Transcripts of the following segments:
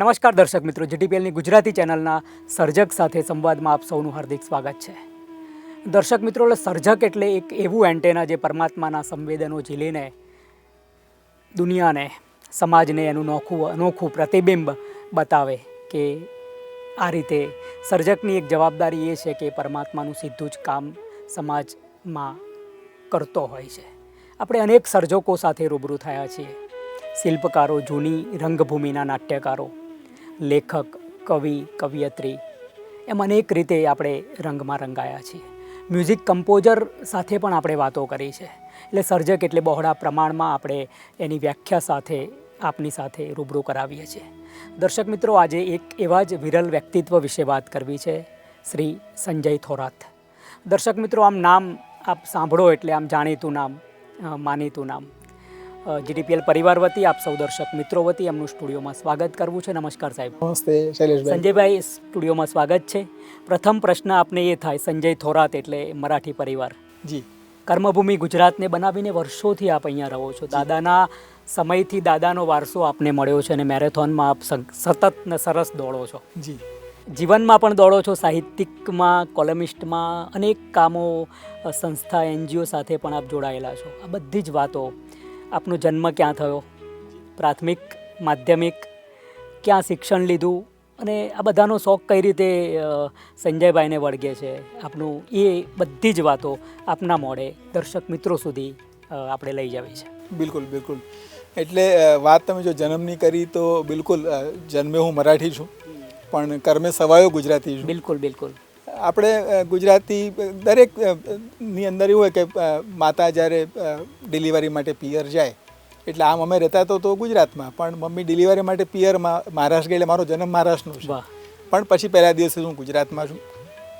નમસ્કાર દર્શક મિત્રો, જીટીપીએલની ગુજરાતી ચેનલના સર્જક સાથે સંવાદમાં આપ સૌનું હાર્દિક સ્વાગત છે. દર્શક મિત્રો, સર્જક એટલે એક એવું એન્ટેના જે પરમાત્માના સંવેદનો ઝીલીને દુનિયાને, સમાજને એનું અનોખું પ્રતિબિંબ બતાવે કે આ રીતે સર્જકની એક જવાબદારી એ છે કે પરમાત્માનું સીધું જ કામ સમાજમાં કરતો હોય છે. આપણે અનેક સર્જકો સાથે રૂબરૂ થયા છીએ. શિલ્પકારો, જૂની રંગભૂમિના નાટ્યકારો, લેખક, કવિ, કવિયત્રી, એમ અનેક રીતે આપણે રંગમાં રંગાયા છીએ. મ્યુઝિક કમ્પોઝર સાથે પણ આપણે વાતો કરી છે. એટલે સર્જક એટલે બહોળા પ્રમાણમાં આપણે એની વ્યાખ્યા સાથે આપની સાથે રૂબરૂ કરાવીએ છીએ. દર્શક મિત્રો, આજે એક એવા જ વિરલ વ્યક્તિત્વ વિશે વાત કરવી છે, શ્રી સંજય થોરાત. દર્શક મિત્રો, આમ નામ આપ સાંભળો એટલે આમ જાણીતું નામ, માનીતું નામ. જીટીપીએલ પરિવાર વતી આપ સૌ દર્શક મિત્રો વતી એમનું સ્ટુડિયોમાં સ્વાગત કરવું છે. નમસ્કાર સાહેબ. નમસ્તે શૈલેષભાઈ. સંજયભાઈ, સ્ટુડિયોમાં સ્વાગત છે. પ્રથમ પ્રશ્ન આપને એ થાય, સંજય થોરાત એટલે મરાઠી પરિવાર. જી. કર્મભૂમિ ગુજરાતને બનાવીને વર્ષોથી આપ અહીંયા રહો છો. દાદાના સમયથી દાદાનો વારસો આપને મળ્યો છે અને મેરેથોનમાં આપ સતત ને સરસ દોડો છો. જી. જીવનમાં પણ દોડો છો, સાહિત્યિકમાં, કોલમિસ્ટમાં, અનેક કામો, સંસ્થા, એનજીઓ સાથે પણ આપ જોડાયેલા છો. આ બધી જ વાતો, આપનો જન્મ ક્યાં થયો, પ્રાથમિક, માધ્યમિક, ક્યાં શિક્ષણ લીધું અને આ બધાનો શોખ કઈ રીતે સંજયભાઈને વળગે છે, આપનું એ બધી જ વાતો આપના મોડે દર્શક મિત્રો સુધી આપણે લઈ જવી છે. બિલકુલ બિલકુલ. એટલે વાત તમે જો જન્મની કરી તો બિલકુલ, જન્મે હું મરાઠી છું પણ કર્મે સવાયો ગુજરાતી છું. બિલકુલ બિલકુલ. આપણે ગુજરાતી દરેકની અંદર એવું હોય કે માતા જ્યારે ડિલિવરી માટે પિયર જાય, એટલે આમ અમે રહેતા તો ગુજરાતમાં, પણ મમ્મી ડિલિવરી માટે પિયરમાં મહારાષ્ટ્ર ગઈ, એટલે મારો જન્મ મહારાષ્ટ્રનો છે. પણ પછી પહેલા દિવસે હું ગુજરાતમાં છું.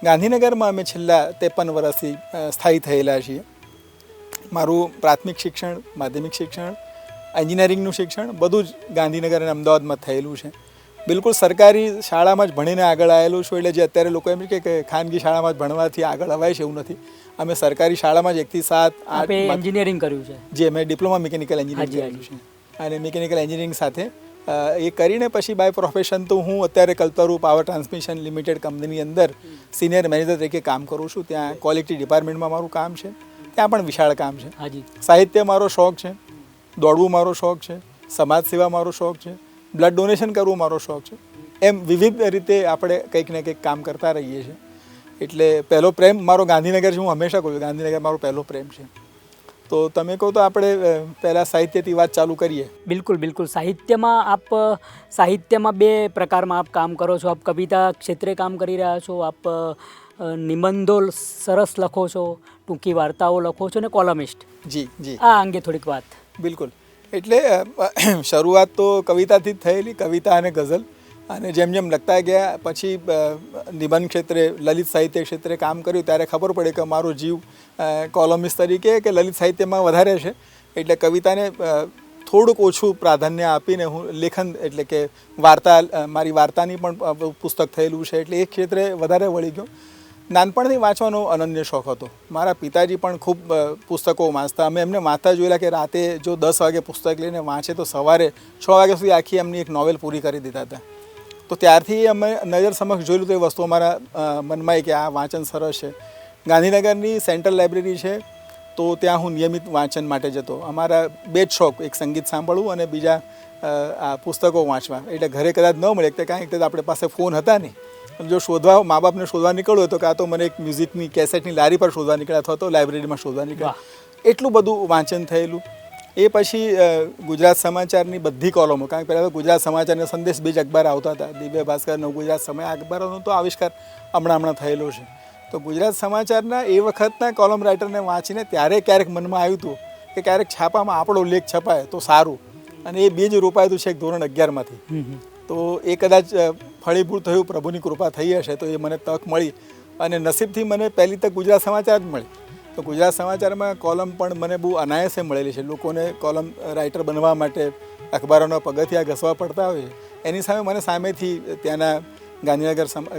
ગાંધીનગરમાં અમે છેલ્લા 53 વર્ષથી સ્થાયી થયેલા છીએ. મારું પ્રાથમિક શિક્ષણ, માધ્યમિક શિક્ષણ, એન્જિનિયરિંગનું શિક્ષણ બધું જ ગાંધીનગર અને અમદાવાદમાં થયેલું છે. બિલકુલ સરકારી શાળામાં જ ભણીને આગળ આવેલું છું. એટલે જે અત્યારે લોકો એમ કહે કે ખાનગી શાળામાં જ ભણવાથી આગળ અવાય છે, એવું નથી. અમે સરકારી શાળામાં જ 1 થી 7, 8 એન્જિનિયરિંગ કર્યું છે. જે અમે ડિપ્લોમા મિકેનિકલ એન્જિનિયરિંગ કર્યું છે. અને મિકેનિકલ એન્જિનિયરિંગ સાથે એ કરીને પછી બાય પ્રોફેશન તો હું અત્યારે કલ્પતરુ પાવર ટ્રાન્સમિશન લિમિટેડ કંપનીની અંદર સિનિયર મેનેજર તરીકે કામ કરું છું. ત્યાં ક્વોલિટી ડિપાર્ટમેન્ટમાં મારું કામ છે. ત્યાં પણ વિશાળ કામ છે. સાહિત્ય મારો શોખ છે, દોડવું મારો શોખ છે, સમાજ સેવા મારો શોખ છે, બ્લડ ડોનેશન કરવું મારો શોખ છે. એમ વિવિધ રીતે આપણે કંઈક ને કંઈક કામ કરતા રહીએ છીએ. એટલે પહેલો પ્રેમ મારો ગાંધીનગર છે. હું હંમેશા કહું છું ગાંધીનગર મારો પહેલો પ્રેમ છે. તો તમે કહો તો આપણે પહેલાં સાહિત્યથી વાત ચાલુ કરીએ. બિલકુલ બિલકુલ. સાહિત્યમાં 2 પ્રકારમાં આપ કામ કરો છો. આપ કવિતા ક્ષેત્રે કામ કરી રહ્યા છો, આપ નિબંધો સરસ લખો છો, ટૂંકી વાર્તાઓ લખો છો અને કોલમિસ્ટ. જી જી. આ અંગે થોડીક વાત. બિલકુલ. એટલે શરૂઆત તો કવિતાથી જ થયેલી, કવિતા અને ગઝલ. અને જેમ જેમ લખતા ગયા પછી નિબંધ ક્ષેત્રે, લલિત સાહિત્ય ક્ષેત્રે કામ કર્યું ત્યારે ખબર પડે કે મારો જીવ કોલમિસ્ટ તરીકે કે લલિત સાહિત્યમાં વધારે છે. એટલે કવિતાને થોડુંક ઓછું પ્રાધાન્ય આપીને હું લેખન એટલે કે વાર્તા, મારી વાર્તાની પણ પુસ્તક થયેલું છે. એટલે એ ક્ષેત્રે વધારે વળી ગયો. નાનપણથી વાંચવાનો અનન્ય શોખ હતો. મારા પિતાજી પણ ખૂબ પુસ્તકો વાંચતા. અમે એમને વાંચતા જોયેલા કે રાતે જો 10 વાગે પુસ્તક લઈને વાંચે તો સવારે 6 વાગ્યા સુધી આખી એમની એક નોવેલ પૂરી કરી દીધા હતા. તો ત્યારથી અમે નજર સમક્ષ જોયેલું તો એ વસ્તુ અમારા મનમાં કે આ વાંચન સરસ છે. ગાંધીનગરની સેન્ટ્રલ લાઇબ્રેરી છે તો ત્યાં હું નિયમિત વાંચન માટે જતો. અમારા 2 જ શોખ, એક સંગીત સાંભળવું અને બીજા આ પુસ્તકો વાંચવા. એટલે ઘરે કદાચ ન મળે કે કાંઈક તો આપણે પાસે ફોન હતા નહીં. જો શોધવા, મા બાપને શોધવા નીકળ્યો તો કાં તો મને એક મ્યુઝિકની કેસેટની લારી પર શોધવા નીકળ્યા અથવા તો લાઇબ્રેરીમાં શોધવા નીકળ્યા. એટલું બધું વાંચન થયેલું. એ પછી ગુજરાત સમાચારની બધી કોલમો, કારણ કે પહેલાં તો ગુજરાત સમાચારના સંદેશ 2 જ અખબાર આવતા હતા, દિવ્ય ભાસ્કર, નવગુજરાત સમય. અખબારોનો તો આવિષ્કાર હમણાં થયેલો છે. તો ગુજરાત સમાચારના એ વખતના કોલમ રાઇટરને વાંચીને ત્યારે ક્યારેક મનમાં આવ્યું હતું કે ક્યારેક છાપામાં આપણો લેખ છપાય તો સારું. અને એ બીજ રોપાયું છે ધોરણ 11માંથી. તો એ કદાચ ફળીભૂત થયું, પ્રભુની કૃપા થઈ હશે તો એ મને તક મળી. અને નસીબથી મને પહેલી તક ગુજરાત સમાચાર જ મળી. તો ગુજરાત સમાચારમાં કોલમ પણ મને બહુ અનાયાસે મળેલી છે. લોકોને કોલમ રાઇટર બનવા માટે અખબારોના પગથિયા ઘસવા પડતા હોય છે. એની સામે મને સામેથી ત્યાંના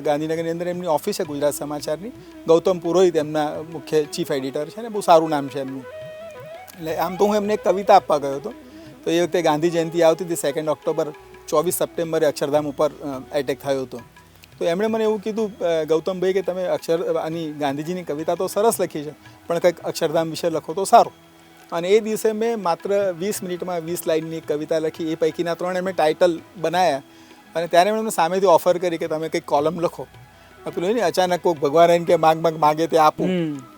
ગાંધીનગરની અંદર એમની ઓફિસ છે ગુજરાત સમાચારની, ગૌતમ પુરોહિત એમના મુખ્ય ચીફ એડિટર છે ને બહુ સારું નામ છે એમનું. એટલે આમ તો હું એમને એક કવિતા આપવા ગયો હતો. તો એ વખતે ગાંધી જયંતિ આવતી હતી 2 ઓક્ટોબર 24 સપ્ટેમ્બરે અક્ષરધામ ઉપર એટેક થયો હતો. તો એમણે મને એવું કીધું, ગૌતમભાઈ, કે તમે આની ગાંધીજીની કવિતા તો સરસ લખી છે, પણ કંઈક અક્ષરધામ વિશે લખો તો સારું. અને એ દિવસે મેં માત્ર 20 મિનિટમાં 20 લાઇનની કવિતા લખી. એ પૈકીના 3 એમણે ટાઇટલ બનાવ્યા અને ત્યારે એમણે સામેથી ઓફર કરી કે તમે કંઈક કોલમ લખો. પેલું ને અચાનક કોઈ ભગવાન આવીને કે માગે તે આપું,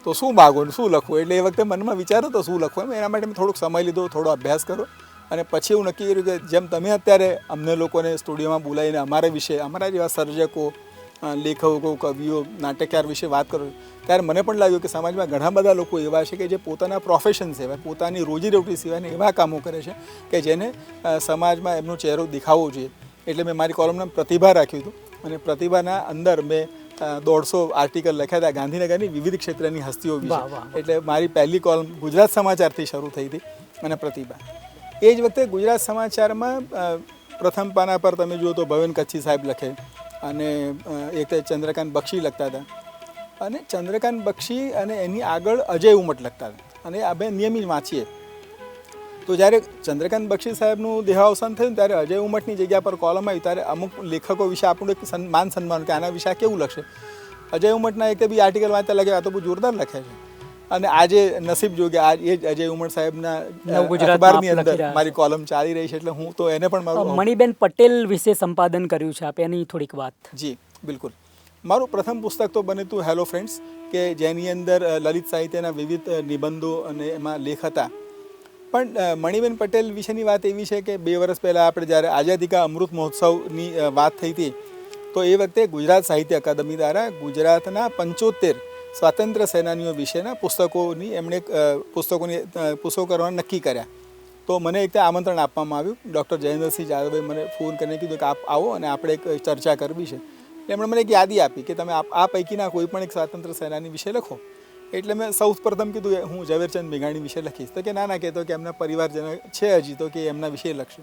તો શું માગો ને શું લખવું. એટલે એ વખતે મનમાં વિચારો તો શું લખવું. એના માટે મેં થોડોક સમય લીધો, થોડો અભ્યાસ કર્યો અને પછી એવું નક્કી કર્યું કે જેમ તમે અત્યારે અમને લોકોને સ્ટુડિયોમાં બોલાવીને અમારા વિશે, અમારા જેવા સર્જકો, લેખકો, કવિઓ, નાટ્યકાર વિશે વાત કરો, ત્યારે મને પણ લાગ્યું કે સમાજમાં ઘણા બધા લોકો એવા છે કે જે પોતાના પ્રોફેશન સિવાય, પોતાની રોજીરોટી સિવાયને એવા કામો કરે છે કે જેને સમાજમાં એમનો ચહેરો દેખાવો જોઈએ. એટલે મેં મારી કોલમનું પ્રતિભા રાખ્યું હતું અને પ્રતિભાના અંદર મેં 150 આર્ટિકલ લખ્યા હતા ગાંધીનગરની વિવિધ ક્ષેત્રની હસ્તીઓ વિશે. એટલે મારી પહેલી કોલમ ગુજરાત સમાચારથી શરૂ થઈ હતી અને પ્રતિભા. એ જ વખતે ગુજરાત સમાચારમાં પ્રથમ પાના પર તમે જુઓ તો ભવન કચ્છી સાહેબ લખે અને એક ચંદ્રકાંત બક્ષી લખતા હતા અને ચંદ્રકાંત બક્ષી અને એની આગળ અજય ઉમટ લખતા હતા અને આ બે નિયમિત વાંચીએ. તો જ્યારે ચંદ્રકાંત બક્ષી સાહેબનું દેહાવસાન થયું ત્યારે અજય ઉમટની જગ્યા પર કોલમ આવી ત્યારે અમુક લેખકો વિશે આપણું એક માન સન્માન કે આના વિશે કેવું લખશે. અજય ઉમટના એક બી આર્ટિકલ વાંચતા લાગે આ તો બહુ જોરદાર લખે છે. અને આજે નસીબ જો કે આ એ જ અજય ઉમટ સાહેબના અખબારની અંદર મારી કોલમ ચાલી રહી છે. એટલે હું તો એને પણ મારું મણિબેન પટેલ વિશે સંપાદન કર્યું છે આપે, એની થોડીક વાત. જી બિલકુલ. મારું પ્રથમ પુસ્તક તો બને હતું હેલો ફ્રેન્ડ્સ, કે જેની અંદર લલિત સાહિત્યના વિવિધ નિબંધો અને એમાં લેખ હતા. પણ મણિબેન પટેલ વિશેની વાત એવી છે કે 2 વર્ષ પહેલાં આપણે જ્યારે આઝાદી કા અમૃત મહોત્સવની વાત થઈ હતી તો એ વખતે ગુજરાત સાહિત્ય અકાદમી દ્વારા ગુજરાતના 75 સ્વાતંત્ર્ય સેનાનીઓ વિશેના પુસ્તકોની એમણે પુસ્તકો કરવાનું નક્કી કર્યા. તો મને એક આમંત્રણ આપવામાં આવ્યું. ડૉક્ટર જયેન્દ્રસિંહ જાદવે મને ફોન કરીને કીધું કે આપ આવો અને આપણે એક ચર્ચા કરવી છે. એમણે મને એક યાદી આપી કે તમે આ પૈકીના કોઈ પણ એક સ્વાતંત્ર્ય સેનાની વિશે લખો. એટલે મેં સૌ પ્રથમ કીધું કે હું ઝવેરચંદ મેઘાણી વિશે લખીશ. તો કે ના કહેતો કે એમના પરિવારજનો છે હજી, તો કે એમના વિશે લખશે.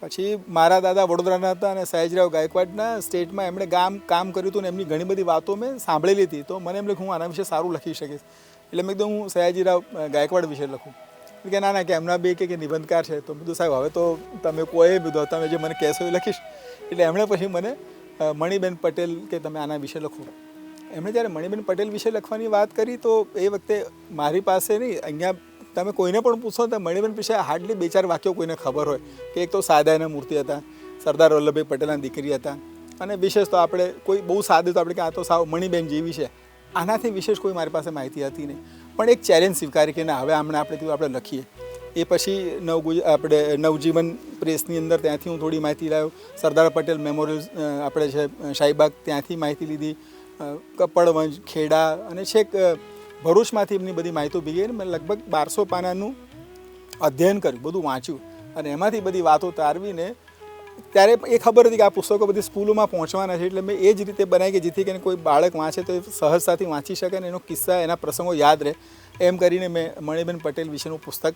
પછી મારા દાદા વડોદરાના હતા અને સયાજીરાવ ગાયકવાડના સ્ટેટમાં એમણે કામ કર્યું હતું ને એમની ઘણી બધી વાતો મેં સાંભળેલી હતી. તો મને એમ લાગ્યું હું આના વિશે સારું લખી શકીશ. એટલે મેં કીધું હું સયાજીરાવ ગાયકવાડ વિશે લખું. કે ના કે એમના બે કે નિબંધકાર છે. તો બધું સાહેબ હવે તો તમે કોઈ બધું તમે જે મને કહેશો એ લખીશ. એટલે એમણે પછી મને મણિબેન પટેલ કે તમે આના વિશે લખો. એમણે જ્યારે મણિબેન પટેલ વિશે લખવાની વાત કરી તો એ વખતે મારી પાસે નહીં, અહીંયા તમે કોઈને પણ પૂછો તો મણિબેન વિશે હાર્ડલી 2-4 વાક્યો કોઈને ખબર હોય કે એક તો સાદાના મૂર્તિ હતા, સરદાર વલ્લભભાઈ પટેલના દીકરી હતા અને વિશેષ તો આપણે કોઈ બહુ સાદું તો આપણે કે આ તો સાવ મણિબેન જેવી છે, આનાથી વિશેષ કોઈ મારી પાસે માહિતી હતી નહીં. પણ એક ચેલેન્જ સ્વીકારી કે ના હવે આપણે કીધું આપણે લખીએ. એ પછી આપણે નવજીવન પ્રેસની અંદર ત્યાંથી હું થોડી માહિતી લાવ્યો. સરદાર પટેલ મેમોરિયલ આપણે છે શાહીબાગ, ત્યાંથી માહિતી લીધી. કપડવંજ, ખેડા અને છેક ભરૂચમાંથી એમની બધી માહિતી ભેગી મેં લગભગ 1200 પાનાનું અધ્યયન કર્યું, બધું વાંચ્યું અને એમાંથી બધી વાતો તારવીને ત્યારે એ ખબર હતી કે આ પુસ્તકો બધી સ્કૂલોમાં પહોંચવાના છે. એટલે મેં એ જ રીતે બનાવી કે જેથી કરીને કોઈ બાળક વાંચે તો એ સહજતાથી વાંચી શકે અને એનો કિસ્સા, એના પ્રસંગો યાદ રહે. એમ કરીને મેં મણિબેન પટેલ વિશેનું પુસ્તક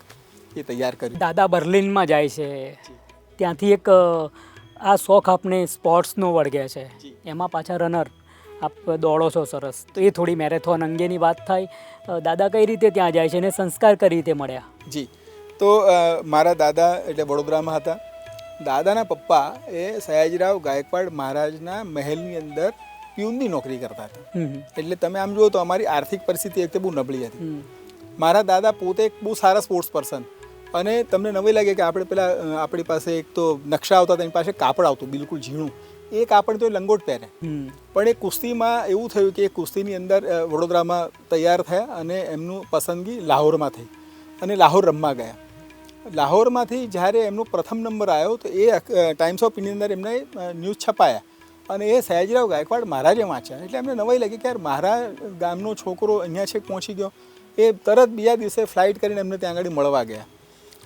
એ તૈયાર કર્યું. દાદા બર્લિનમાં જાય છે, ત્યાંથી એક આ શોખ આપને સ્પોર્ટ્સનો વળગે છે, એમાં પાછા રનર આપ દોડો છો સરસ. તો એ થોડી મેરેથોન અંગેની વાત થાય. દાદા કઈ રીતે ત્યાં જાય છે અને સંસ્કાર કઈ રીતે મળ્યા? જી, તો મારા દાદા એટલે વડોદરામાં હતા. દાદાના પપ્પા એ સયાજીરાવ ગાયકવાડ મહારાજના મહેલની અંદર પ્યુનની નોકરી કરતા હતા. એટલે તમે આમ જુઓ તો અમારી આર્થિક પરિસ્થિતિ એક બહુ નબળી હતી. મારા દાદા પોતે એક બહુ સારા સ્પોર્ટ્સ પર્સન અને તમને નવી લાગે કે આપણી પાસે એક તો નકશા આવતા હતા, એની પાસે કાપડ આવતું બિલકુલ ઝીણું. એ કાપડ તો એ લંગોટ પહેરે. પણ એ કુસ્તીમાં એવું થયું કે એ કુસ્તીની અંદર વડોદરામાં તૈયાર થયા અને એમનું પસંદગી લાહોરમાં થઈ અને લાહોર રમવા ગયા. લાહોરમાંથી જ્યારે એમનો પ્રથમ નંબર આવ્યો તો એ ટાઈમ્સ ઓફ ઇન્ડિયાની અંદર એમને ન્યૂઝ છપાયા અને એ સયાજીરાવ ગાયકવાડ મહારાજે વાંચ્યા. એટલે એમને નવાઈ લાગી કે યાર મારા ગામનો છોકરો અહીંયા છેક પહોંચી ગયો. એ તરત બીજા દિવસે ફ્લાઇટ કરીને એમને ત્યાં આગળ મળવા ગયા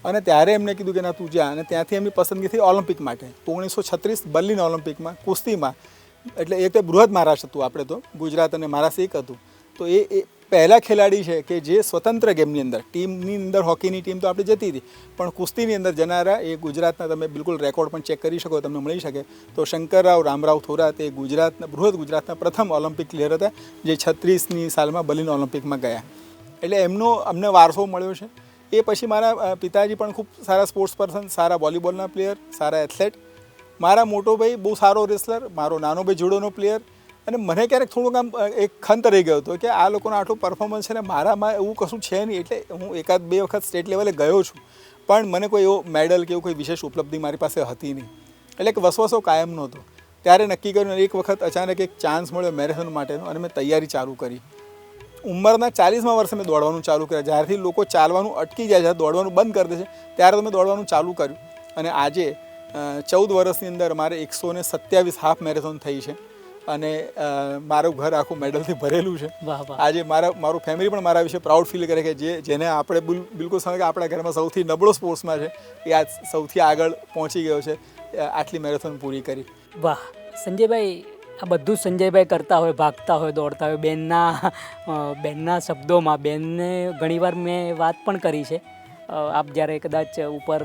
અને ત્યારે એમને કીધું કે ના તું જા. અને ત્યાંથી એમની પસંદગી થઈ ઓલિમ્પિક માટે. 1936 બર્લિન ઓલિમ્પિકમાં કુસ્તીમાં. એટલે એક તો બૃહદ મહારાષ્ટ્ર હતું, આપણે તો ગુજરાત અને મહારાષ્ટ્ર એક હતું. તો એ પહેલા ખેલાડી છે કે જે સ્વતંત્ર ગેમની અંદર, ટીમની અંદર હોકીની ટીમ તો આપણે જતી હતી પણ કુસ્તીની અંદર જનારા એ ગુજરાતના, તમે બિલકુલ રેકોર્ડ પણ ચેક કરી શકો, તમને મળી શકે. તો શંકરરાવ રામરાવ થોરાત એ બૃહદ ગુજરાતના પ્રથમ ઓલિમ્પિક પ્લેયર હતા જે 36ની સાલમાં બર્લિન ઓલિમ્પિકમાં ગયા. એટલે અમને વારસો મળ્યો છે. એ પછી મારા પિતાજી પણ ખૂબ સારા સ્પોર્ટ્સ પર્સન, સારા વોલીબોલના પ્લેયર, સારા એથ્લેટ મારા મોટો ભાઈ બહુ સારો રેસલર, મારો નાનો ભાઈ જુડોનો પ્લેયર, અને મને ક્યારેક થોડુંક આમ એક ખંત રહી ગયો હતો કે આ લોકોનો આટલું પરફોર્મન્સ છે ને મારામાં એવું કશું છે નહીં. એટલે હું એકાદ બે વખત સ્ટેટ લેવલે ગયો છું, પણ મને કોઈ એવો મેડલ કે એવું કોઈ વિશેષ ઉપલબ્ધિ મારી પાસે હતી નહીં. એટલે એક વસવસો કાયમ નહોતો. ત્યારે નક્કી કર્યું, એક વખત અચાનક એક ચાન્સ મળ્યો મેરેથોન માટેનો, અને મેં તૈયારી ચાલુ કરી. ઉંમરના 40મા વર્ષે મેં દોડવાનું ચાલુ કર્યા. જ્યારથી લોકો ચાલવાનું અટકી જાય છે, દોડવાનું બંધ કરી દે છે, ત્યારે તો મેં દોડવાનું ચાલુ કર્યું. અને આજે 14 વર્ષની અંદર મારે 127 હાફ મેરેથોન થઈ છે, અને મારું ઘર આખું મેડલથી ભરેલું છે. આજે મારું ફેમિલી પણ મારા વિશે પ્રાઉડ ફીલ કરે કે જેને આપણે બિલકુલ સમજ કે આપણા ઘરમાં સૌથી નબળો સ્પોર્ટ્સમાં છે, એ આજ સૌથી આગળ પહોંચી ગયો છે, આટલી મેરેથોન પૂરી કરી. વાહ સંજયભાઈ, આ બધું સંજયભાઈ કરતા હોય, ભાગતા હોય, દોડતા હોય. બેનના શબ્દોમાં બેનને ઘણીવાર મેં વાત પણ કરી છે, આપ જ્યારે કદાચ ઉપર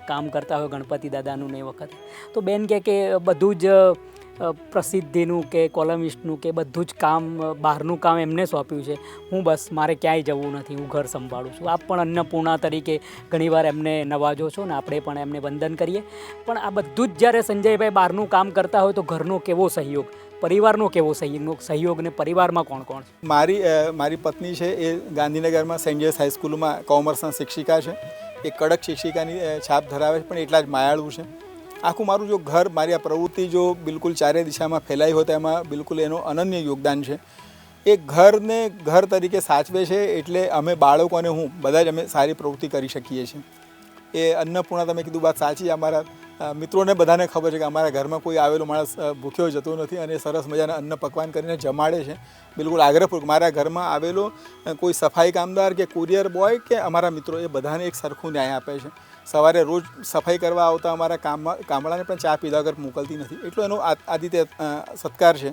કામ કરતા હોય ગણપતિ દાદાનું ને એ વખતે, તો બેન કહે કે બધું જ પ્રસિદ્ધિનું કે કોલમિસ્ટનું કે બધું જ કામ, બહારનું કામ એમને સોંપ્યું છે. હું બસ મારે ક્યાંય જવું નથી, હું ઘર સંભાળું છું. આપ પણ અન્નપૂર્ણા તરીકે ઘણીવાર એમને નવાજો છો ને આપણે પણ એમને વંદન કરીએ. પણ આ બધું જ જ્યારે સંજયભાઈ બહારનું કામ કરતા હોય તો ઘરનો કેવો સહયોગ, પરિવારનો કેવો સહયોગ ને પરિવારમાં કોણ કોણ છે? મારી પત્ની છે એ ગાંધીનગરમાં સેન્ટ જેમ્સ હાઈસ્કૂલમાં કોમર્સના શિક્ષિકા છે. એ કડક શિક્ષિકાની છાપ ધરાવે છે, પણ એટલા જ માયાળુ છે. આખું મારું જો ઘર, મારી આ પ્રવૃત્તિ જો બિલકુલ ચારે દિશામાં ફેલાઈ હોય તો એમાં બિલકુલ એનું અનન્ય યોગદાન છે. એ ઘરને ઘર તરીકે સાચવે છે, એટલે અમે બાળકો અને હું બધા જ અમે સારી પ્રવૃત્તિ કરી શકીએ છીએ. એ અન્નપૂર્ણા, તમે કીધું વાત સાચી. અમારા મિત્રોને બધાને ખબર છે કે અમારા ઘરમાં કોઈ આવેલો માણસ ભૂખ્યો જતો નથી, અને સરસ મજાના અન્ન પકવાન કરીને જમાડે છે. બિલકુલ આગ્રહપૂર્વક. મારા ઘરમાં આવેલો કોઈ સફાઈ કામદાર કે કુરિયર બોય કે અમારા મિત્રો, એ બધાને એક સરખું ન્યાય આપે છે. સવારે રોજ સફાઈ કરવા આવતા અમારા કામવાળાને પણ ચા પીધા વગર મોકલતી નથી. એટલો એનો આદિત્ય સત્કાર છે.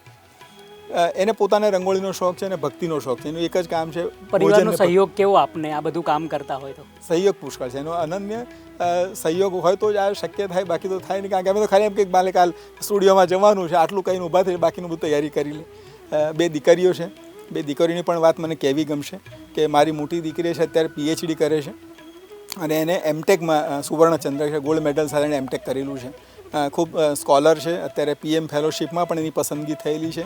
એને પોતાને રંગોળીનો શોખ છે અને ભક્તિનો શોખ છે. એનું એક જ કામ છે. પરિવારનો સહયોગ કેવો આપને આ બધું કામ કરતા હોય તો? સહયોગ પુષ્કળ છે. એનો અનન્ય સહયોગ હોય તો જ આ શક્ય થાય, બાકી તો થાય નહીં. કારણ કે અમે તો ખાલી એમ કે બાલે કાલ સ્ટુડિયોમાં જવાનું છે, આટલું કહીને ઊભા થઈ, બાકીનું બધું તૈયારી કરી લે. 2 દીકરીઓ છે. 2 દીકરીઓની પણ વાત મને કહેવી ગમશે કે મારી મોટી દીકરી છે, અત્યારે PhD કરે છે, અને એને એમટેકમાં સુવર્ણચંદ્રક છે, ગોલ્ડ મેડલ સાથે એણે એમટેક કરેલું છે. ખૂબ સ્કોલર છે. અત્યારે PM ફેલોશિપમાં પણ એની પસંદગી થયેલી છે.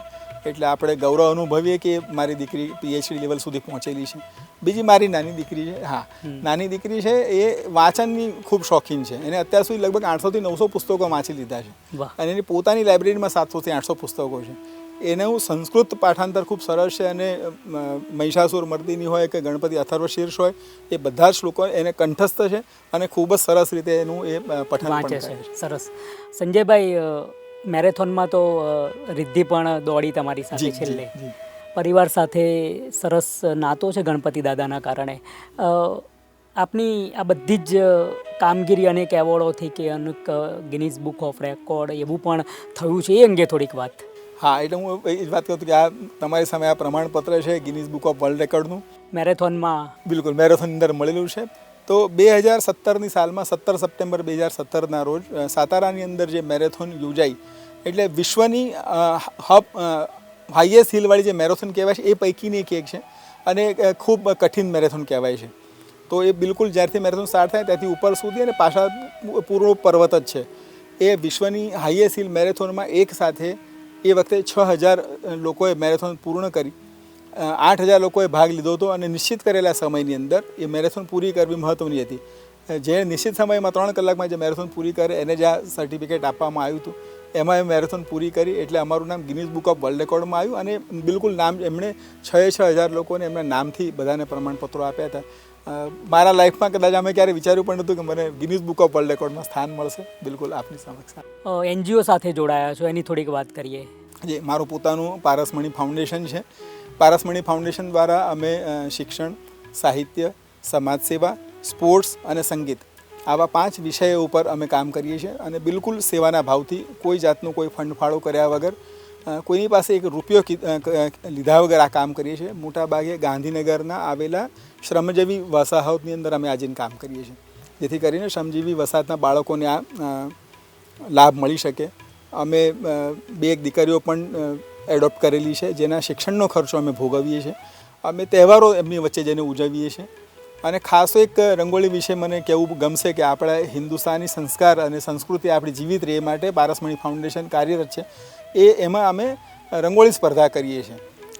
એટલે આપણે ગૌરવ અનુભવીએ કે મારી દીકરી PhD લેવલ સુધી પહોંચેલી છે. બીજી મારી નાની દીકરી છે. હા, નાની દીકરી છે, એ વાંચનની ખૂબ શોખીન છે. એને અત્યાર સુધી લગભગ 800 થી 900 પુસ્તકો વાંચી લીધા છે, અને એની પોતાની લાઇબ્રેરીમાં 700 થી 800 પુસ્તકો છે. એનું સંસ્કૃત પાઠાંતર ખૂબ સરસ છે, અને મહિષાસુર મર્દિની હોય કે ગણપતિ અથર્વશીર્ષ હોય, એ બધા જ શ્લોકો એને કંઠસ્થ છે, અને ખૂબ જ સરસ રીતે એનું એ પઠન વાંચે છે. સરસ. સંજયભાઈ, મેરેથોનમાં તો રિદ્ધિ પણ દોડી તમારી સાથે છેલ્લે. પરિવાર સાથે સરસ નાતો છે ગણપતિ દાદાના કારણે. આપની આ બધી જ કામગીરી અનેક એવોર્ડોથી કે અનેક ગિનીઝ બુક ઓફ રેકોર્ડ એવું પણ થયું છે, એ અંગે થોડીક વાત. હા, એટલે હું એ જ વાત કરું કે આ તમારી સામે આ પ્રમાણપત્ર છે ગિનીઝ બુક ઓફ વર્લ્ડ રેકોર્ડનું. મેરેથોનમાં બિલકુલ મેરેથોનની અંદર મળેલું છે. તો 2017ની સાલમાં 17 સપ્ટેમ્બર 2017ના રોજ સાતારાની અંદર જે મેરેથોન યોજાઈ, એટલે વિશ્વની હાઈએસ્ટ હિલવાળી જે મેરેથોન કહેવાય છે એ પૈકીની એક છે, અને ખૂબ કઠિન મેરેથોન કહેવાય છે. તો એ બિલકુલ જ્યારથી મેરેથોન સ્ટાર્ટ થાય ત્યાંથી ઉપર સુધી અને પાછા પૂરો પર્વત જ છે. એ વિશ્વની હાઈએસ્ટ હિલ મેરેથોનમાં એક સાથે એ વખતે 6000 લોકોએ મેરેથોન પૂર્ણ કરી. 8000 લોકોએ ભાગ લીધો હતો, અને નિશ્ચિત કરેલા સમયની અંદર એ મેરેથોન પૂરી કરવી મહત્ત્વની હતી. જે નિશ્ચિત સમયમાં 3 કલાકમાં જે મેરેથોન પૂરી કરે એને જે આ સર્ટિફિકેટ આપવામાં આવ્યું હતું, એમાં એ મેરેથોન પૂરી કરી. એટલે અમારું નામ ગિનીઝ બુક ઓફ વર્લ્ડ રેકોર્ડમાં આવ્યું, અને બિલકુલ નામ એમણે 6000 લોકોને એમના નામથી બધાને પ્રમાણપત્રો આપ્યા હતા. મારા લાઈફમાં કદાચ અમે ક્યારે વિચાર્યું પણ નહોતું કે મને ગિનીઝ બુક ઓફ વર્લ્ડ રેકોર્ડમાં સ્થાન મળશે. બિલકુલ આપની સમક્ષ. NGO સાથે જોડાયા છો, એની થોડીક વાત કરીએ. જે મારું પોતાનું પારસમણી ફાઉન્ડેશન છે. પારસમણી ફાઉન્ડેશન દ્વારા અમે શિક્ષણ, સાહિત્ય, સમાજ સેવા, સ્પોર્ટ્સ અને સંગીત આવા 5 વિષયો ઉપર અમે કામ કરીએ છીએ, અને બિલકુલ સેવાના ભાવથી, કોઈ જાતનું કોઈ ફંડફાળો કર્યા વગર, કોઈની પાસે એક રૂપિયો લીધા વગર આ કામ કરીએ છીએ. મોટાભાગે ગાંધીનગરના આવેલા શ્રમજીવી વસાહતની અંદર અમે આજે કામ કરીએ છીએ, જેથી કરીને શ્રમજીવી વસાહતના બાળકોને આ લાભ મળી શકે. અમે 2 દીકરીઓ પણ એડોપ્ટ કરેલી છે, જેના શિક્ષણનો ખર્ચો અમે ભોગવીએ છીએ. અમે તહેવારો એમની વચ્ચે જઈને ઉજવીએ છીએ, અને ખાસ એક રંગોળી વિશે મને કહેવું ગમશે કે આપણા હિન્દુસ્તાની સંસ્કાર અને સંસ્કૃતિ આપણી જીવિત રહે એ માટે પારસમણી ફાઉન્ડેશન કાર્યરત છે. એમાં અમે રંગોળી સ્પર્ધા કરીએ છીએ.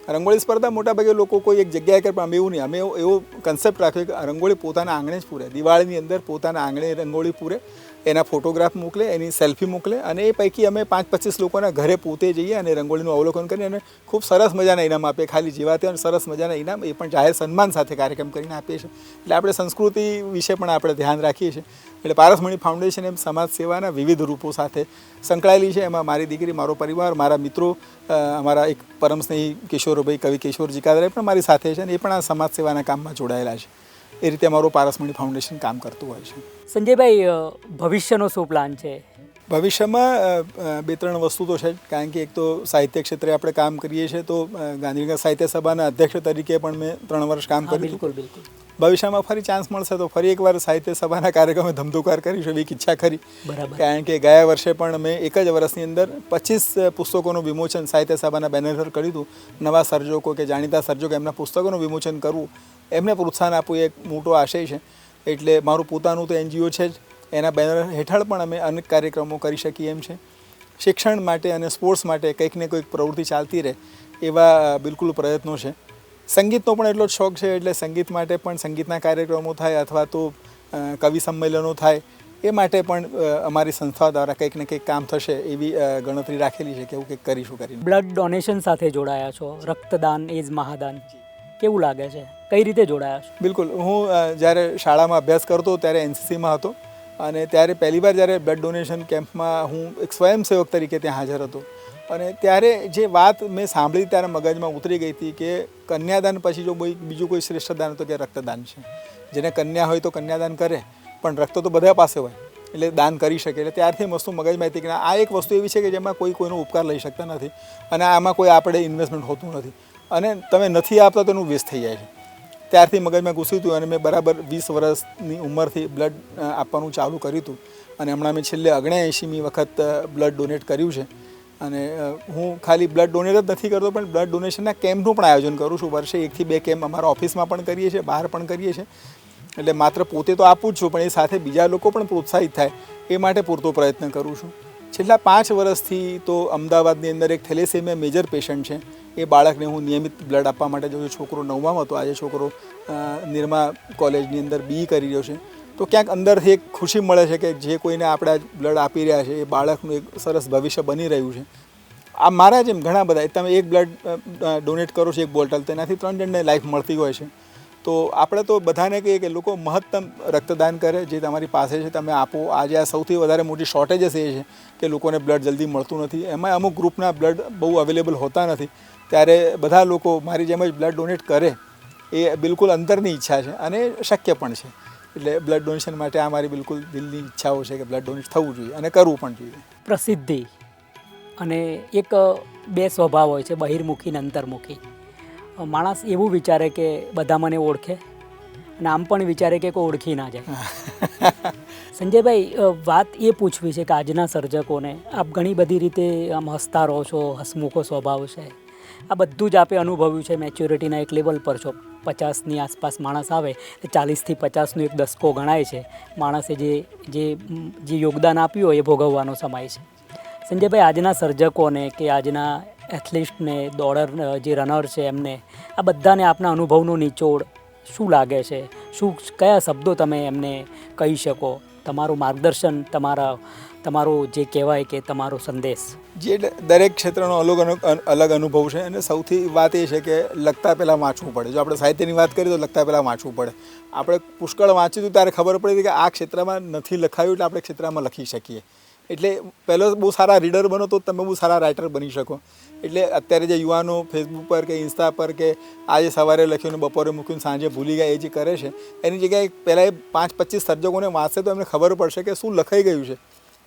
રંગોળી સ્પર્ધા મોટાભાગે લોકો કોઈ એક જગ્યાએ કરે, પણ અમે એવું નહીં. અમે એવો કન્સેપ્ટ રાખ્યો કે રંગોળી પોતાના આંગણે જ પૂરે. દિવાળીની અંદર પોતાના આંગણે રંગોળી પૂરે, એના ફોટોગ્રાફ મોકલે, એની સેલ્ફી મોકલે, અને એ પૈકી અમે 5-25 લોકોના ઘરે પોતે જઈએ અને રંગોળીનું અવલોકન કરીને અને ખૂબ સરસ મજાના ઇનામ આપીએ. ખાલી જેવા તેવા સરસ મજાના ઇનામ, એ પણ જાહેર સન્માન સાથે કાર્યક્રમ કરીને આપીએ છીએ. એટલે આપણે સંસ્કૃતિ વિશે પણ આપણે ધ્યાન રાખીએ છીએ. એટલે પારસમણી ફાઉન્ડેશન એમ સમાજ સેવાના વિવિધ રૂપો સાથે સંકળાયેલી છે. એમાં મારી દીકરી, મારો પરિવાર, મારા મિત્રો, અમારા એક પરમ સ્નેહી કિશોરભાઈ, કવિ કિશોર જીકાદરે પણ મારી સાથે છે, અને એ પણ આ સમાજ સેવાના કામમાં જોડાયેલા છે. એ રીતે અમારું પારસમણી ફાઉન્ડેશન કામ કરતું હોય છે. સંજયભાઈ, ભવિષ્યનો શું પ્લાન છે? ભવિષ્યમાં 2-3 વસ્તુ તો છે જ. કારણ કે એક તો સાહિત્ય ક્ષેત્રે આપણે કામ કરીએ છીએ, તો ગાંધીનગર સાહિત્ય સભાના અધ્યક્ષ તરીકે પણ મેં 3 વર્ષ કામ કર્યું. બિલકુલ બિલકુલ. ભવિષ્યમાં ફરી ચાન્સ મળશે તો ફરી એકવાર સાહિત્ય સભાના કાર્યક્રમે ધમધોકાર કરીશું, એવી ઈચ્છા ખરી. બરાબર. કારણ કે ગયા વર્ષે પણ મેં એક જ વર્ષની અંદર 25 પુસ્તકોનું વિમોચન સાહિત્ય સભાના બેનર હેઠળ કર્યું હતું. નવા સર્જકો કે જાણીતા સર્જકો, એમના પુસ્તકોનું વિમોચન કરવું, એમને પ્રોત્સાહન આપવું, એ એક મોટો આશય છે. એટલે મારું પોતાનું તો NGO છે જ, એના બેનર હેઠળ પણ અમે અનેક કાર્યક્રમો કરી શકીએ એમ છે. શિક્ષણ માટે અને સ્પોર્ટ્સ માટે કંઈક ને કંઈક પ્રવૃત્તિ ચાલતી રહે, એવા બિલકુલ પ્રયત્નો છે. સંગીતનો પણ એટલો જ શોખ છે. એટલે સંગીત માટે પણ સંગીતના કાર્યક્રમો થાય, અથવા તો કવિ સંમેલનો થાય, એ માટે પણ અમારી સંસ્થા દ્વારા કંઈક ને કંઈક કામ થશે એવી ગણતરી રાખેલી છે કે એવું કંઈક કરીશું કરીને. બ્લડ ડોનેશન સાથે જોડાયા છો, રક્તદાન એ જ મહાદાન, કેવું લાગે છે? કઈ રીતે જોડાયા છો? બિલકુલ. હું જ્યારે શાળામાં અભ્યાસ કરતો ત્યારે NCCમાં હતો, અને ત્યારે પહેલીવાર જ્યારે બ્લડ ડોનેશન કેમ્પમાં હું એક સ્વયંસેવક તરીકે ત્યાં હાજર હતો, અને ત્યારે જે વાત મેં સાંભળી ત્યારે મગજમાં ઉતરી ગઈ હતી કે કન્યાદાન પછી જો બીજું કોઈ શ્રેષ્ઠ દાન હતો કે રક્તદાન છે. જેને કન્યા હોય તો કન્યાદાન કરે, પણ રક્ત તો બધા પાસે હોય, એટલે દાન કરી શકે. એટલે ત્યારથી વસ્તુ મગજમાં હતી કે આ એક વસ્તુ એવી છે કે જેમાં કોઈનો ઉપકાર લઈ શકતા નથી, અને આમાં કોઈ આપણે ઇન્વેસ્ટમેન્ટ હોતું નથી, અને તમે નથી આપતા તો એનું વેસ્ટ થઈ જાય છે. ત્યારથી મગજમાં ઘૂસ્યું હતું, અને મેં બરાબર 20 વર્ષની ઉંમરથી બ્લડ આપવાનું ચાલુ કર્યું હતું. અને હમણાં મેં છેલ્લે 79મી વખત બ્લડ ડોનેટ કર્યું છે. અને હું ખાલી બ્લડ ડોનેટ જ નથી કરતો, પણ બ્લડ ડોનેશનના કેમ્પનું પણ આયોજન કરું છું. વર્ષે 1 થી 2 કેમ્પ અમારા ઓફિસમાં પણ કરીએ છીએ, બહાર પણ કરીએ છીએ. એટલે માત્ર પોતે તો આપું જ છું, પણ એ સાથે બીજા લોકો પણ પ્રોત્સાહિત થાય એ માટે પૂરતો પ્રયત્ન કરું છું. છેલ્લા 5 વર્ષથી તો અમદાવાદની અંદર એક થેલેસેમિયા મેજર પેશન્ટ છે, એ બાળકને હું નિયમિત બ્લડ આપવા માટે જાઉં છું. છોકરો 9માં હતો, આજે છોકરો નિરમા કોલેજની અંદર BE કરી રહ્યો છે. તો ક્યાંક અંદરથી એક ખુશી મળે છે કે જે કોઈને આપણે બ્લડ આપી રહ્યા છે એ બાળકનું એક સરસ ભવિષ્ય બની રહ્યું છે. આ મારા જેમ ઘણા બધા, તમે એક બ્લડ ડોનેટ કરો છો, એક બોટલ, તેનાથી 3 જણને લાઈફ મળતી હોય છે. તો આપણે તો બધાને કહીએ કે લોકો મહત્તમ રક્તદાન કરે, જે તમારી પાસે છે તમે આપો. આજે આ સૌથી વધારે મોટી શોર્ટેજ એ છે કે લોકોને બ્લડ જલ્દી મળતું નથી. એમાં અમુક ગ્રુપના બ્લડ બહુ અવેલેબલ હોતા નથી. ત્યારે બધા લોકો મારી જેમ જ બ્લડ ડોનેટ કરે, એ બિલકુલ અંતરની ઈચ્છા છે, અને શક્ય પણ છે. એટલે બ્લડ ડોનેશન માટે આ મારી બિલકુલ દિલની ઈચ્છાઓ છે કે બ્લડ ડોનેટ થવું જોઈએ અને કરવું પણ જોઈએ. પ્રસિદ્ધિ અને એક 2 સ્વભાવ હોય છે, બહિર્મુખી અને અંતર્મુખી. માણસ એવું વિચારે કે બધા મને ઓળખે, અને આમ પણ વિચારે કે કોઈ ઓળખી ના જાય. સંજયભાઈ, વાત એ પૂછવી છે કે આજના સર્જકોને આપ ઘણી બધી રીતે આમ હસતા રહો છો, હસમુખો સ્વભાવ છે, આ બધું જ આપે અનુભવ્યું છે. મેચ્યોરિટીના એક લેવલ પર છો. 50ની આસપાસ માણસ આવે, 40 થી 50નો એક દસકો ગણાય છે. માણસે જે યોગદાન આપ્યું હોય એ ભોગવવાનો સમય છે. સંજયભાઈ, આજના સર્જકોને કે આજના એથ્લીટ્સને, દોડર જે રનર છે એમને, આ બધાને આપના અનુભવનો નિચોડ શું લાગે છે? કયા શબ્દો તમે એમને કહી શકો? તમારું માર્ગદર્શન, તમારો જે કહેવાય કે તમારો સંદેશ. જે દરેક ક્ષેત્રનો અલગ અનુભવ છે, અને સૌથી વાત એ છે કે લખતા પહેલાં વાંચવું પડે. જો આપણે સાહિત્યની વાત કરીએ તો લખતા પહેલાં વાંચવું પડે. આપણે પુષ્કળ વાંચ્યું ત્યારે ખબર પડી કે આ ક્ષેત્રમાં નથી લખાયું, એટલે આપણે ક્ષેત્રમાં લખી શકીએ. એટલે પહેલો બહુ સારા રીડર બનો તો તમે બહુ સારા રાઇટર બની શકો. એટલે અત્યારે જે યુવાનો ફેસબુક પર કે ઇન્સ્ટા પર કે આજે સવારે લખ્યું ને બપોરે મૂક્યું સાંજે ભૂલી ગયા, એ જે કરે છે, એની જગ્યાએ પહેલાં એ 5-25 સર્જકોને વાંચશે તો એમને ખબર પડશે કે શું લખાઈ ગયું છે.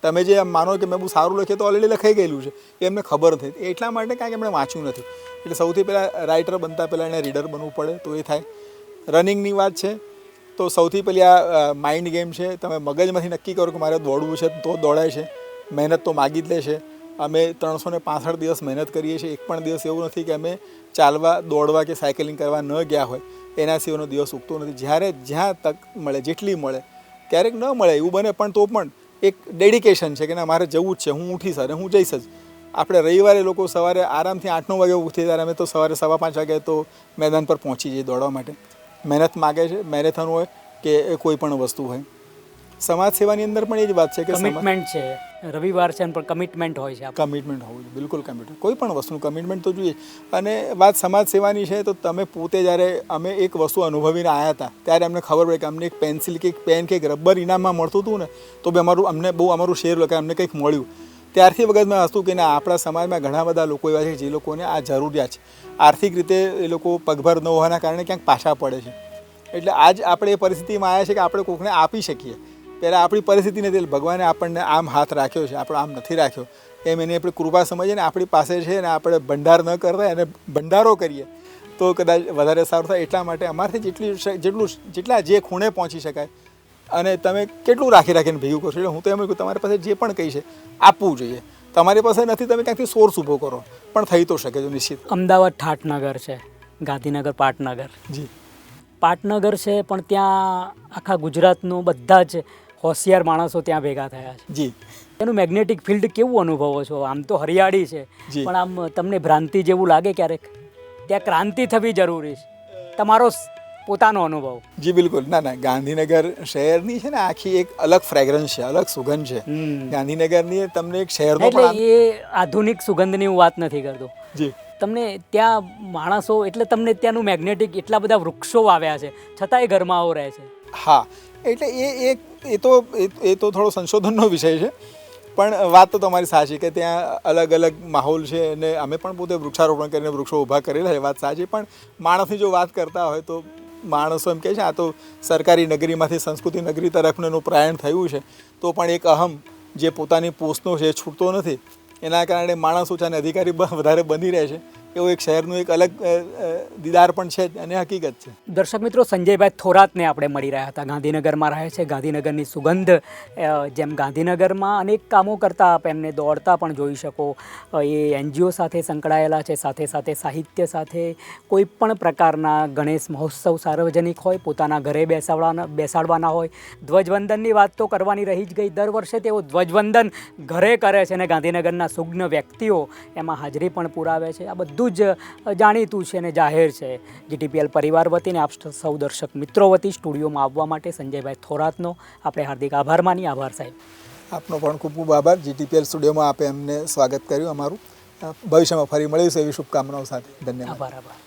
તમે જે માનો કે મેં બહુ સારું લખ્યું તો ઓલરેડી લખાઈ ગયેલું છે, એ એમને ખબર નથી. એટલા માટે કારણ કે એમણે વાંચ્યું નથી. એટલે સૌથી પહેલાં રાઇટર બનતા પહેલાં એને રીડર બનવું પડે, તો એ થાય. રનિંગની વાત છે તો સૌથી પહેલી આ માઇન્ડ ગેમ છે. તમે મગજમાંથી નક્કી કરો કે મારે દોડવું છે તો દોડાય છે. મહેનત તો માગી જ લે છે. અમે 365 દિવસ મહેનત કરીએ છીએ. એક પણ દિવસ એવું નથી કે અમે ચાલવા, દોડવા કે સાયકલિંગ કરવા ન ગયા હોય. એના સિવાયનો દિવસ ઉગતો નથી. જ્યાં તક મળે, જેટલી મળે, ક્યારેક ન મળે એવું બને, પણ તો પણ એક ડેડિકેશન છે કે ના મારે જવું જ છે, હું ઉઠીશ અને હું જઈશ જ. આપણે રવિવારે લોકો સવારે આરામથી 8-9 વાગે ઉઠી, ત્યારે અમે તો સવારે 5:15 વાગે તો મેદાન પર પહોંચી જઈએ દોડવા માટે. મહેનત માગે છે, મેરેથોન હોય કે કોઈ પણ વસ્તુ હોય. સમાજ સેવાની અંદર પણ એ જ વાત છે કે કમિટમેન્ટ છે, રવિવાર છે પણ કમિટમેન્ટ હોય છે આપણે. કમિટમેન્ટ હોવું જોઈએ, બિલકુલ કમિટમેન્ટ. કોઈ પણ વસ્તુનું કમિટમેન્ટ તો જોઈએ. અને વાત સમાજ સેવાની છે તો તમે પોતે જ્યારે અમે એક વસ્તુ અનુભવીને આવ્યા હતા ત્યારે અમને ખબર પડે કે અમને એક પેન્સિલ કે એક પેન કે એક રબર ઇનામમાં મળતું હતું ને, તો બી અમને બહુ અમારું શેર કે અમને કંઈક મળ્યું. ત્યારથી વખતમાં હતું કે ના, આપણા સમાજમાં ઘણા બધા લોકો એવા છે જે લોકોને આ જરૂરિયાત છે. આર્થિક રીતે એ લોકો પગભર ન હોવાના કારણે ક્યાંક પાછા પડે છે. એટલે આજ આપણે એ પરિસ્થિતિમાં આવ્યા છે કે આપણે કોઈકને આપી શકીએ. ત્યારે આપણી પરિસ્થિતિ નથી, ભગવાને આપણને આમ હાથ રાખ્યો છે, આપણો આમ નથી રાખ્યો. એમ એની આપણે કૃપા સમજીએ ને આપણી પાસે છે ને આપણે ભંડાર ન કરતા અને ભંડારો કરીએ તો કદાચ વધારે સારું થાય. એટલા માટે અમારથી જેટલા જે ખૂણે પહોંચી શકાય અને તમે કેટલું રાખીને ભેગું કરશો. એટલે હું તો એમ કહું, તમારી પાસે જે પણ કંઈ છે આપવું જોઈએ. તમારી પાસે નથી, તમે ક્યાંકથી સોર્સ ઊભો કરો, પણ થઈ તો શકે છે નિશ્ચિત. અમદાવાદ ઠાઠનગર છે, ગાંધીનગર પાટનગર. જી, પાટનગર છે પણ ત્યાં આખા ગુજરાતનું બધા જ હોશિયાર માણસો ત્યાં ભેગા થયા છે. જી. એનું મેગ્નેટિક ફિલ્ડ કેવું અનુભવો છો? આમ તો હરિયાળી છે જી. પણ આમ તમને ભ્રાંતિ જેવું લાગે ક્યારેક? ત્યાં ક્રાંતિ થવી જરૂરી છે. તમારો પોતાનો અનુભવ. જી બિલકુલ. ના, ગાંધીનગર શહેરની છે ને આખી એક અલગ ફ્રેગ્રન્સ છે, અલગ સુગંધ છે ગાંધીનગરની. તમને એક શહેરનો એટલે એ આધુનિક સુગંધની હું વાત નથી કરતો. જી. તમને ત્યાં માણસો, એટલે તમને ત્યાંનું મેગ્નેટિક, એટલા બધા વૃક્ષો વાવ્યા છે છતાંય ગરમાવો રહે છે. હા, એટલે એ તો થોડો સંશોધનનો વિષય છે, પણ વાત તો તમારી સાચી કે ત્યાં અલગ અલગ માહોલ છે. અને અમે પણ પોતે વૃક્ષારોપણ કરીને વૃક્ષો ઊભા કરેલા છે, વાત સાચી. પણ માણસની જો વાત કરતા હોય તો માણસો એમ કહે છે આ તો સરકારી નગરીમાંથી સંસ્કૃતિ નગરી તરફનું એનું પ્રયાણ થયું છે, તો પણ એક અહમ જે પોતાની પોસ્ટનો છે એ છૂટતો નથી. એના કારણે માણસ ઓછા અને અધિકારી વધારે બની રહે છે. એવું એક શહેરનું એક અલગ દીદાર પણ છે અને હકીકત છે. દર્શક મિત્રો, સંજયભાઈ થોરાતને આપણે મળી રહ્યા હતા. ગાંધીનગરમાં રહે છે. ગાંધીનગરની સુગંધ, જેમ ગાંધીનગરમાં અનેક કામો કરતા આપ એમને દોડતા પણ જોઈ શકો. એ NGO સાથે સંકળાયેલા છે, સાથે સાથે સાહિત્ય સાથે કોઈ પણ પ્રકારના ગણેશ મહોત્સવ સાર્વજનિક હોય, પોતાના ઘરે બેસાડવાના હોય. ધ્વજવંદનની વાત તો કરવાની રહી જ ગઈ. દર વર્ષે તેઓ ધ્વજવંદન ઘરે કરે છે અને ગાંધીનગરના સુજ્ઞ વ્યક્તિઓ એમાં હાજરી પણ પુરાવે છે. આ બધું જ જાણીતું છે અને જાહેર છે. GTPL પરિવાર વતીને આપ સૌ દર્શક મિત્રો વતી સ્ટુડિયોમાં આવવા માટે સંજયભાઈ થોરાતનો આપણે હાર્દિક આભાર માની. આભાર સાહેબ. આપનો પણ ખૂબ ખૂબ આભાર. GTPL સ્ટુડિયોમાં આપે અમને સ્વાગત કર્યું અમારું. ભવિષ્યમાં ફરી મળીશું એવી શુભકામનાઓ સાથે. ધન્યવાદ. આભાર.